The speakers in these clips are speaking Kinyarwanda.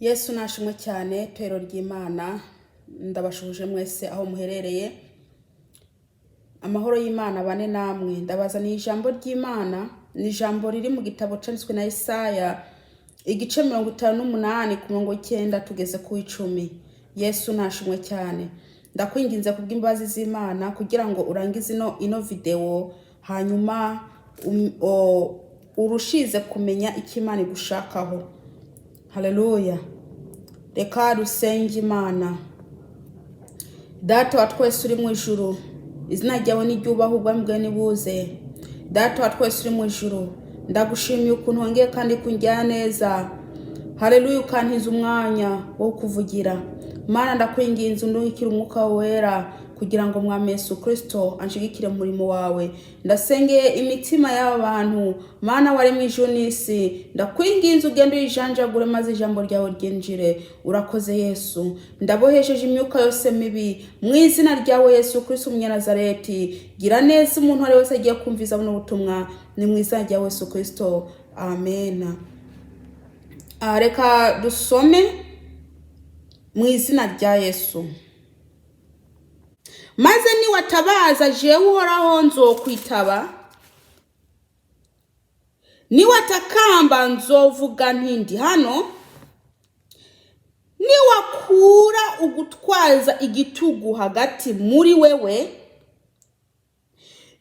Yesu nashimwe cyane tero ry'Imana ndabashuje mwese aho muherereye amahoro y'Imana bane namwe ndabazaniye ijambo ry'Imana ni ijambo riri mu gitabo cyanditswe na Yesaya igice 58 ku murongo 9 tugeze ku 10. Yesu nashimwe cyane ndakwinginze kubw'imbabazi z'Imana kugira ngo urangize ino video hanyuma urushize kumenya ikimana igushakaho. Haleluya. Reka dusenge Imana. Data wa twese uri mu ijuru, izina ryawe niryubahwe mbwe nibuze. Data wa twese uri mu ijuru, ndagushimiye ukuntu wongeye kandi kunjya neza. Haleluya, ukantiza umwanya wo kuvugira. Mana ndakwinginze undungikire umwuka wera kugira ngo mwami Yesu Kristo anshigikire mu murimo wawe. Ndasengeye imitima y'abantu, Mana wari mu ijuru n'isi, ndakwinginze ugende uyijanjagure maze ijambo ryawe ryinjire. Urakoze Yesu, ndabohesheje imyuka yose mibi mu izina ryawe Yesu Kristo Umunyanazareti. Gira neza umuntu wari wese agiye kumviza buno butumwa, ni mu izina ryawe Yesu Kristo, amen. Reka dusome mu izina rya Yesu. Maze niwatabaza jewe Uhoraho nzokwitaba, niwatakamba nzovuga nti ndi hano, niwakura ugutwaza igitugu hagati muri wewe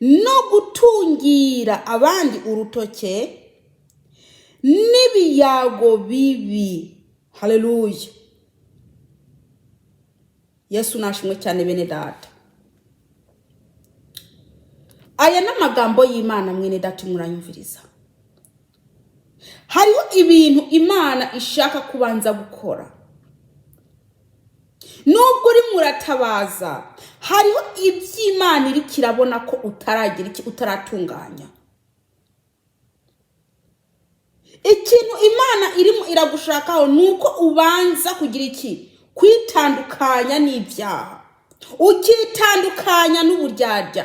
no gutungira abandi urutoke n'ibiyago bibi. Haleluya. Yesu nashimwe cyane bene data. Aya n'amagambo y'Imana mwene data muranyumviriza. Hariho ibintu Imana ishaka kubanza gukora. Nubwo uri muratabaza, hariho iby'Imana iri kirabona ko utaragira iki utaratunganya. Ikintu Imana irimo iragushakaho nuko ubanza kugira iki kwitandukanya n'ibyaha, ukitandukanya n'uburyarya.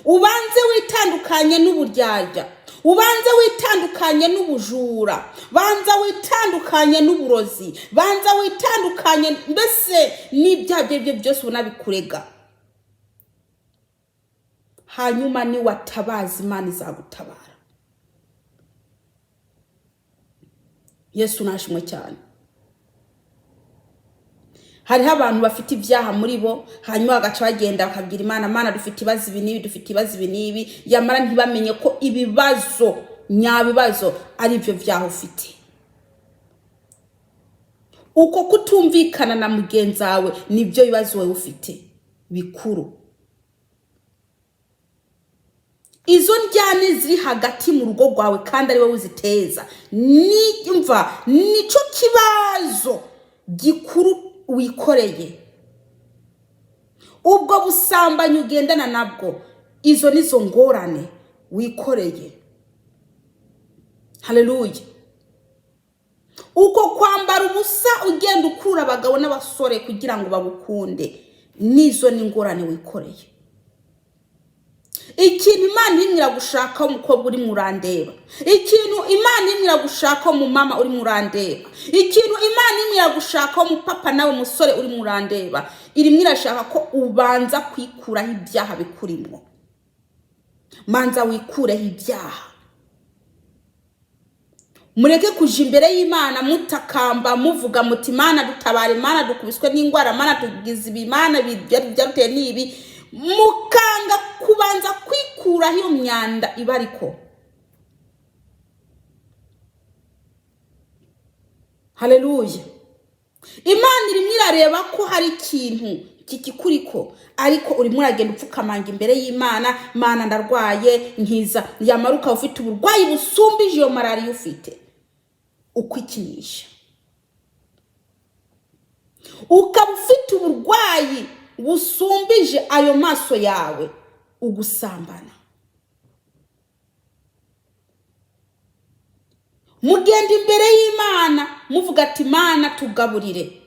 Ubanze witandukanye n'uburyarya, ubanze witandukanye n'ubujura, banza witandukanye n'uburozi, banza witandukanye mbese n'ibyaha bye byose unabikurega. Hanyuma ni watabaza Imana izagutabara. Yesu nashimwe cyane. Hariho abantu bafite ibyaha muri bo, hanyuma bagaca bagenda bakabwira Imana, Mana dufite ibibazo ibi nibi, dufite ibibazo ibi nibi, yamara ntibamenye ko ibibazo nyabibazo ari byo byaha ufite. Uko kutumvikana na mugenzi wawe nibyo bibazo wewe ufite bikuru. Izo njyane ziri hagati mu rugo rwawe kandi ari wowe uziteza, nimva nico kibazo gikuru wikoreye. Ubwo busambanyi ugendana nabwo, izo nizo ngorane wikoreye. Haleluya. Uko kwambara ubusa ugenda ukura abagabo n'abasore kugira ngo bagukunde, nizo ni ngorane wikoreye. Ikintu Imana imira gushaka umukobwa uri murandeba, ikintu Imana imira gushaka mu mama uri murandeba, ikintu Imana imira gushaka mu papa nawe musore uri murandeba, irimwe irashaka ko ubanza kwikuraho ibyaha bikurimo. Manza wikureho ibyaha. Mureke kuja imbere y'Imana mutakamba muvuga muti Mana dutabare, Mana dukubiswe n'ingwara, Mana tugize ibimana byaruteye nibi, mukanga kubanza kwikuraho iyo myanda ibariko. Haleluya. Imana irimwe irareba ko hari ikintu kikikuriko, ariko uri muragenda upfukamanga imbere y'Imana, Mana ndarwaye nkiza, yamaruka ufite uburwayi busumbije iyo malariya ufite, ukwikinisha. Ukaba ufite uburwayi busumbije ayo maso yawe, ugusambana. Mugenda imbere y'Imana muvuga ati Mana tugaburire,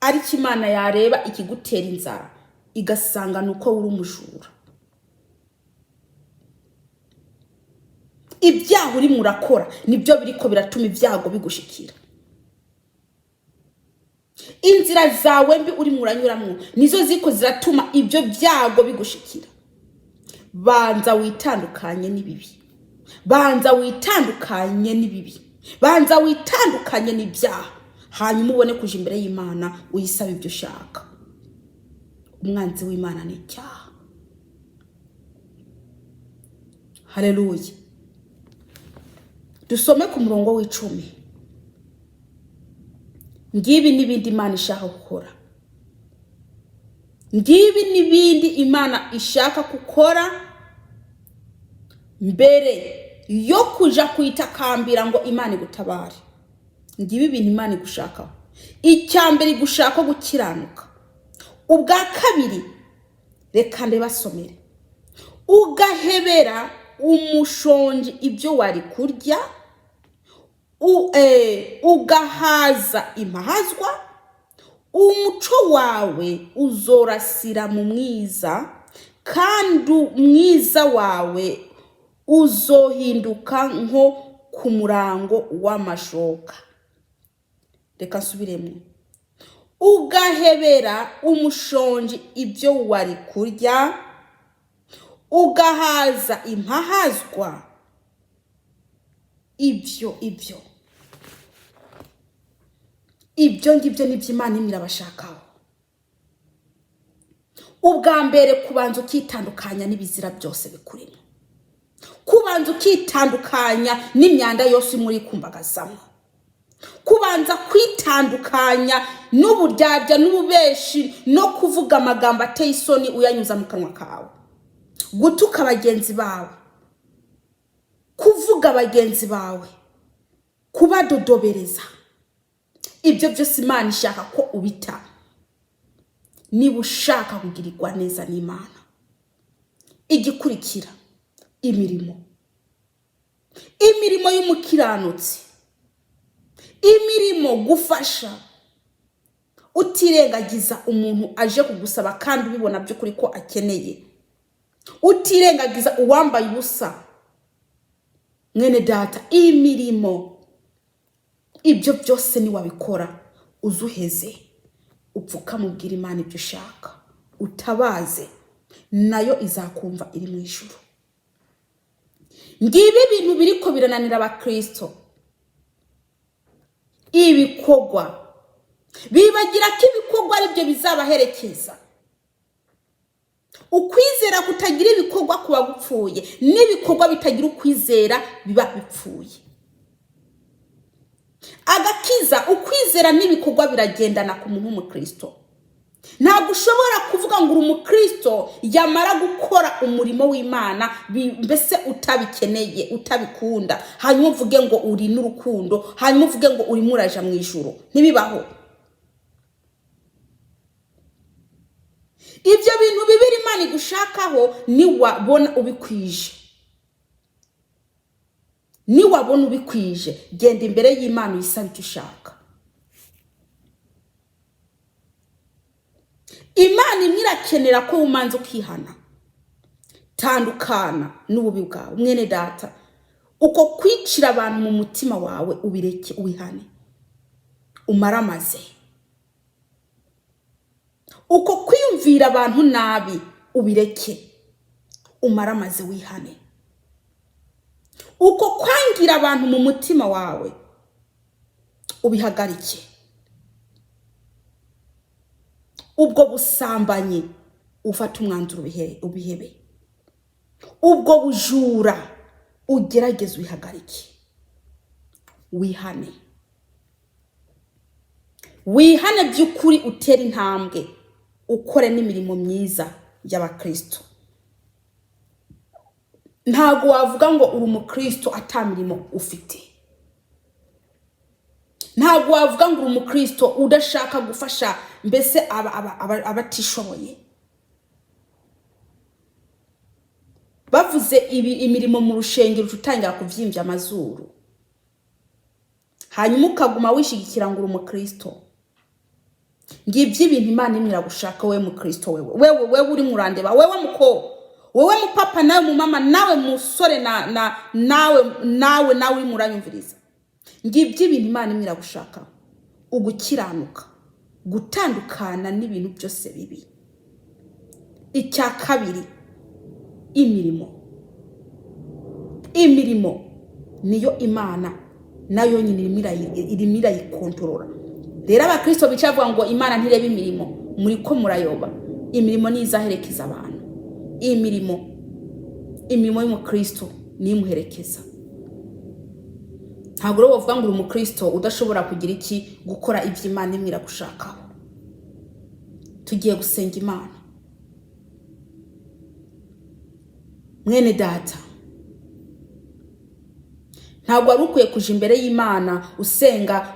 ariko Imana yareba ikigutera inzara igasanga nuko uri umujura. Ibyaha uri murakora nibyo biriko biratuma ibyago bigushikira. inzira zawe mbi uri muranyuramo nizo ziko ziratuma ibyo byago bigushikira. Banza witandukanye n'ibibi, banza witandukanye n'ibibi, banza witandukanye n'ibyaha, hanyuma ubone kuja imbere y'Imana uyisaba ibyo ushaka. Umwanzi w'Imana ni icyaha. Haleluya. Dusome ku murongo w'10. Ngibi n'ibindi Imana ishaka gukora. Ngibi n'ibindi Imana ishaka gukora mbere yo kuja kwitakambira ngo Imana igutabare. Ngibi ibintu Imana igushakaho. Icyambere igushaka gukiranuka. Ubwa kabiri reka ndebasomere. Ugahebera umushonji ibyo wari kurya, ugahaza imahazwa, umuco wawe uzorasira mu mwiza, kandi mwiza wawe uzohinduka nko ku murango w'amashoka. Reka nsubiremo. Ugahebera umushonji ibyo wari kurya, ugahaza impahazwa, ibyo ngibyo nibyo Imana irabashakaho. Ubwa mbere kubanza ukitandukanya n'ibizira byose bikurimo, kubanza ukitandukanya n'imyanda yose muri kumbagazamo, kubanza kwitandukanya n'uburyarya n'ububeshi no kuvuga amagambo ateye isoni uyanyuza mu kanwa kawe, gutuka bagenzi bawe, kuvuga bagenzi bawe, kubadodobereza. Ibyo byose Imana ishaka ko ubita niba ushaka kugirirwa neza n'Imana. Igikurikira imirimo y'umukiranutsi, imirimo gufasha, utirengagiza umuntu aje kugusaba kandi ubibona by'ukuri ko akeneye, utirengagiza uwambaye ubusa. Mwene data, imirimo ibyo byose ni wabikora uzuheze, upfuka mubwira Imana ibyo ushaka, utabaze, nayo izakumva iri mu ijuru. Ngibi ibintu biriko birananira abakristo. Ibikorwa bibagira ko ibikorwa ari byo bizabaherekeza. Ukwizera kutagira ibikorwa kuba gupfuye, n'ibikorwa bitagira ukwizera biba bipfuye. Agakiza, ukwizera n'ibikorwa biragendana ku muntu w'umukristo. Ntabwo ushobora kuvuga ngo uri umukristo yamara gukora umurimo w'Imana mbese utabikeneye, utabikunda, hanyuma uvuge ngo uri n'urukundo, hanyuma uvuge ngo uri muraja mu ijuru. Ntibibaho. Ibyo bintu bibiri Imana igushakaho niwabona ubikwije. Niwabona ubikwije, genda imbere y'Imana uyisaba icyo ushaka. Imana imwirakenera ko umanza ukihana. Tandukana n'ububi bwawe. Mwene data, uko kwicira abantu mu mutima wawe ubireke, ubihane, umaramaze. Uko kwiyumvira abantu nabi ubireke, umaramaze, wihane. Uko kwangira abantu mu mutima wawe ubihagarike. Ubwo busambanyi ufata umwanzuro ubihebe. Ubwo bujura ugerageze ubihagarike, wihane. Wihane by'ukuri, utera intambwe, ukore n'imirimo myiza y'abakristo. Ntago wavuga ngo uri umukristo atamirimo ufite. Ntago wavuga ngo uri umukristo udashaka gufasha mbese abatishoboye. Bavuze imirimo mu rushengero utangira kuvyimbya amazuru, hanyuma ukaguma wishigikira ngo uri umukristo. Ngibyo ibintu Imana imwe iragushaka wewe mukristo, wewe uri murandeba, wewe muko, wewe mupapa, nawe mumama, nawe musore, nawe uri muranyumviriza. Ngibyo ibintu Imana imwe iragushaka, ugukiranuka, gutandukana n'ibintu byose bibi. Icya kabiri, imirimo niyo Imana nayo nyine irimo irayikontorora. Rero abakristo bicaye bavuga ngo Imana ntireba imirimo, muri ko murayoba. Imirimo ni izaherekeza abantu. Imirimo y'umukristo ni imuherekeza. Ntabwo rero bavuga ngo uri umukristo udashobora kugira iki gukora ibyo Imana imwe iragushakaho. Tugiye gusenga Imana. Mwene data, ntabwo wari ukwiye kuja imbere y'Imana usenga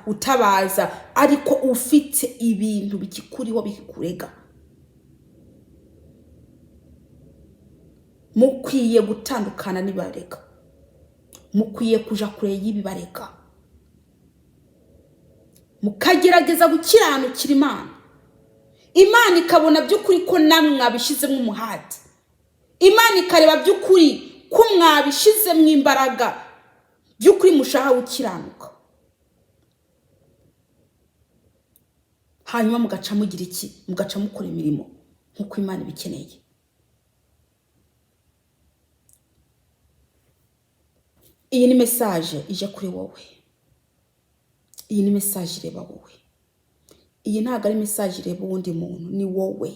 utabaza ariko ufite ibintu bikikuriho bikurega. Mukwiye gutandukana n'ibarega. Mukwiye kuja kure y'ibibarega. Mukagerageza gukiranukira Imana. Imana ikabona by'ukuri ko namwe mwabishizemo umuhati. Imana ikareba by'ukuri ko mwabishizemo imbaraga, by'ukuri mushaka gukiranuka. Hanyuma mugaca mugira iki? Mugaca mukora imirimo nk'uko Imana ibikeneye. Iyi ni message ije kuri wowe. Iyi ni message ireba wowe. Iyi ntabwo ari message ireba uwundi muntu, ni wowe.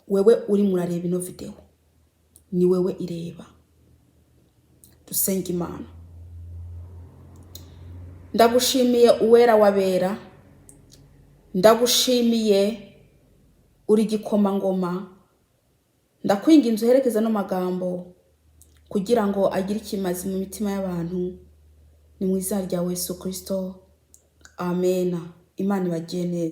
Wewe uri murareba ino video, ni wewe ireba. Dusenga Imana. Ndagushimiye uwera wabera. Ndagushimiye uri gikomangoma. Ndakwinginze uherekeza no magambo kugira ngo agire ikimazi mu mitima y'abantu. Ni mu izina rya Yesu Kristo. Amen. Imana ibagiye neza.